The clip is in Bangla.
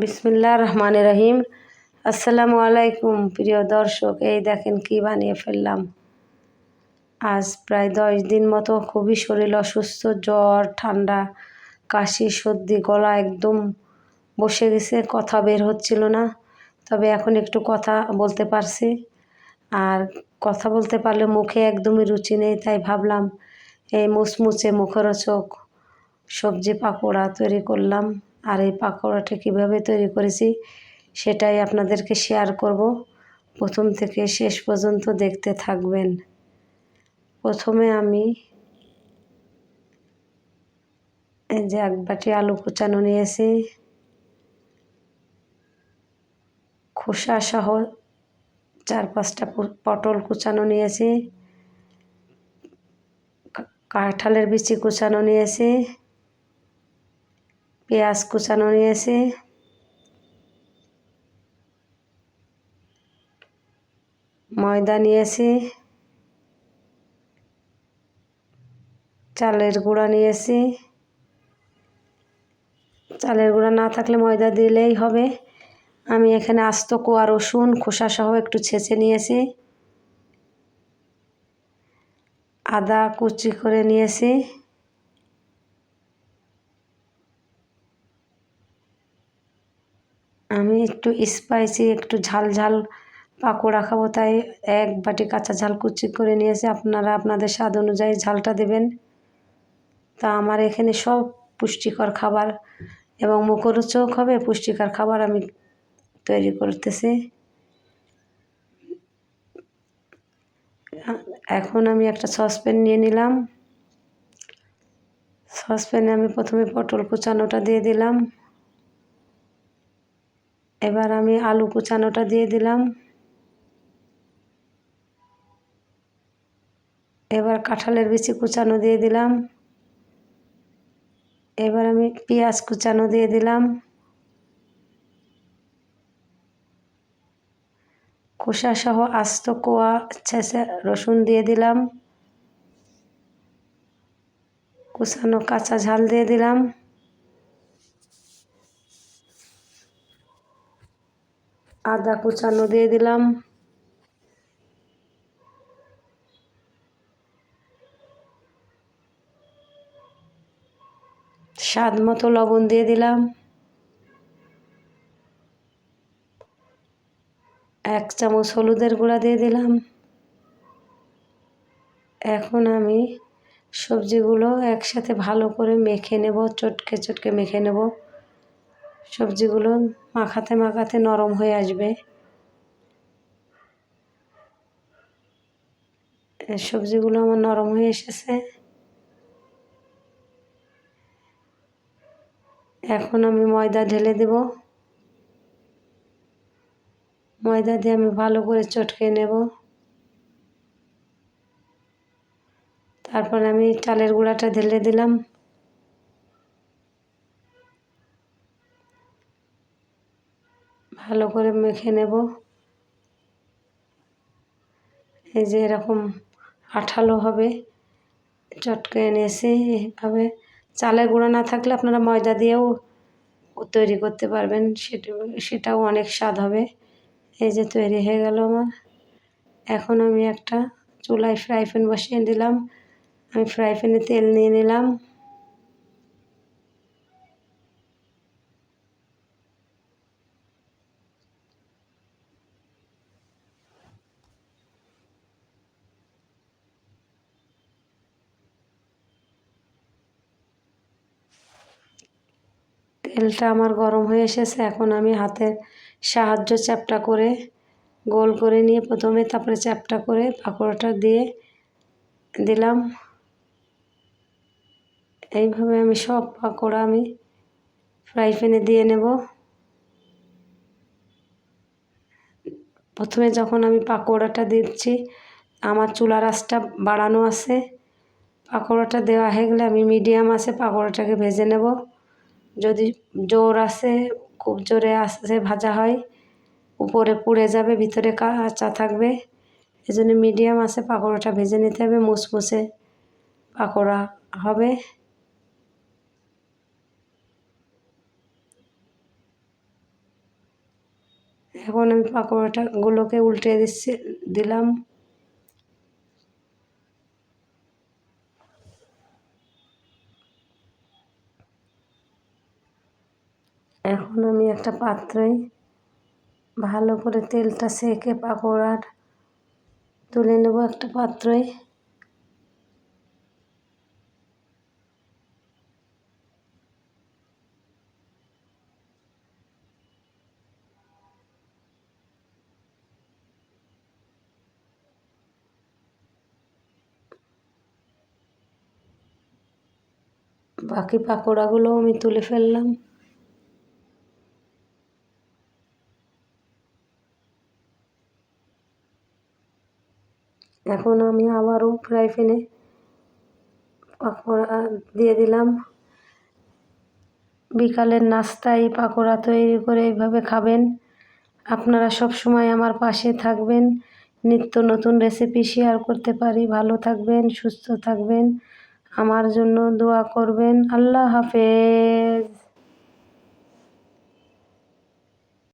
বিসমিল্লাহির রহমানির রহিম। আসসালামু আলাইকুম প্রিয় দর্শক, এই দেখেন কি বানিয়ে ফেললাম। আজ প্রায় 10 দিন মতো খুবই শরীর অসুস্থ, জ্বর, ঠান্ডা, কাশি, সর্দি, গলা একদম বসে গেছে, কথা বের হচ্ছিল না। তবে এখন একটু কথা বলতে পারছি। আর কথা বলতে পারলে মুখে একদমই রুচি নেই, তাই ভাবলাম এই মুচমুচে মুখরোচক সবজি পাকোড়া তৈরি করলাম। আর এই পাকোড়াটা কীভাবে তৈরি করেছি সেটাই আপনাদেরকে শেয়ার করব। প্রথম থেকে শেষ পর্যন্ত দেখতে থাকবেন। প্রথমে আমি এই যে 1 বাটি আলু কুচানো নিয়েছি, খোসা সহ 4-5টা পটল কুচানো নিয়েছি, কাঁঠালের বিচি কুচানো নিয়েছি, পেঁয়াজ কুচানো নিয়েছি, ময়দা নিয়েছি, চালের গুঁড়া নিয়েছি। চালের গুঁড়া না থাকলে ময়দা দিলেই হবে। আমি এখানে আস্ত কোয়া রসুন খোসা সহ একটু ছেঁচে নিয়েছি, আদা কুচি করে নিয়েছি, আমি একটু স্পাইসি একটু ঝাল ঝাল পাকোড়া খাবো, তাই 1 বাটি কাঁচা ঝাল কুচি করে নিয়েছি। আপনারা আপনাদের স্বাদ অনুযায়ী ঝালটা দেবেন। তা আমার এখানে সব পুষ্টিকর খাবার এবং মুখরোচক হবে পুষ্টিকর খাবার আমি তৈরি করতেছি। এখন আমি একটা সসপ্যান নিয়ে নিলাম। সসপ্যানে আমি প্রথমে পটল কুচানোটা দিয়ে দিলাম, এবার আমি আলু কুচানোটা দিয়ে দিলাম, এবার কাঁঠালের বিচি কুচানো দিয়ে দিলাম, এবার আমি পেঁয়াজ কুচানো দিয়ে দিলাম, খোসা সহ আস্ত কোয়া ছেঁচা রসুন দিয়ে দিলাম, কুচানো কাঁচা ঝাল দিয়ে দিলাম, আদা কুচানো দিয়ে দিলাম, স্বাদ মতো লবণ দিয়ে দিলাম, 1 চামচ হলুদের গুঁড়া দিয়ে দিলাম। এখন আমি সবজিগুলো একসাথে ভালো করে মেখে নেব, চটকে চটকে মেখে নেব। সবজিগুলো মাখাতে মাখাতে নরম হয়ে আসবে। সবজিগুলো আমার নরম হয়ে এসেছে। এখন আমি ময়দা ঢেলে দেব। ময়দা দিয়ে আমি ভালো করে চটকে নেব। তারপর আমি চালের গুঁড়াটা ঢেলে দিলাম। ভালো করে মেখে নেব। এই যে এরকম আঠালো হবে, চটকে এনেছি এইভাবে। চালের গুঁড়া না থাকলে আপনারা ময়দা দিয়েও তৈরি করতে পারবেন, সেটাও অনেক স্বাদ হবে। এই যে তৈরি হয়ে গেল আমার। এখন আমি একটা চুলায় ফ্রাই প্যান বসিয়ে দিলাম। আমি ফ্রাই প্যানে তেল নিয়ে নিলাম। তেলটা আমার গরম হয়ে এসেছে। এখন আমি হাতের সাহায্য চ্যাপ্টা করে গোল করে নিয়ে প্রথমে, তারপরে চ্যাপ্টা করে পাকোড়াটা দিয়ে দিলাম। এইভাবে আমি সব পাকোড়া আমি ফ্রাই প্যানে দিয়ে নেব। প্রথমে যখন আমি পাকোড়াটা দিচ্ছি, আমার চুলার আঁচটা বাড়ানো আছে। পাকোড়াটা দেওয়া হয়ে গেলে আমি মিডিয়াম আঁচে পাকোড়াটাকে ভেজে নেব। যদি জোর আছে, খুব জোরে আঁচে ভাজা হয়, উপরে পুড়ে যাবে, ভিতরে কাঁচা থাকবে। এই জন্য মিডিয়াম আঁচে পাকোড়াটা ভেজে নিতে হবে, মুচমুচে পাকোড়া হবে। এখন আমি পাকোড়াগুলোকে উল্টে দিলাম। এখন আমি একটা পাত্রে ভালো করে তেলটা সেঁকে পাকোড়া তুলে নেব একটা পাত্রে। বাকি পাকোড়াগুলো আমি তুলে ফেললাম। এখন আমি আবারও ফ্রাই প্যানে পাকোড়া দিয়ে দিলাম। বিকালের নাস্তায় পাকোড়া তৈরি করে এইভাবে খাবেন। আপনারা সব সময় আমার পাশে থাকবেন, নিত্য নতুন রেসিপি শেয়ার করতে পারি। ভালো থাকবেন, সুস্থ থাকবেন, আমার জন্য দোয়া করবেন। আল্লাহ হাফেজ।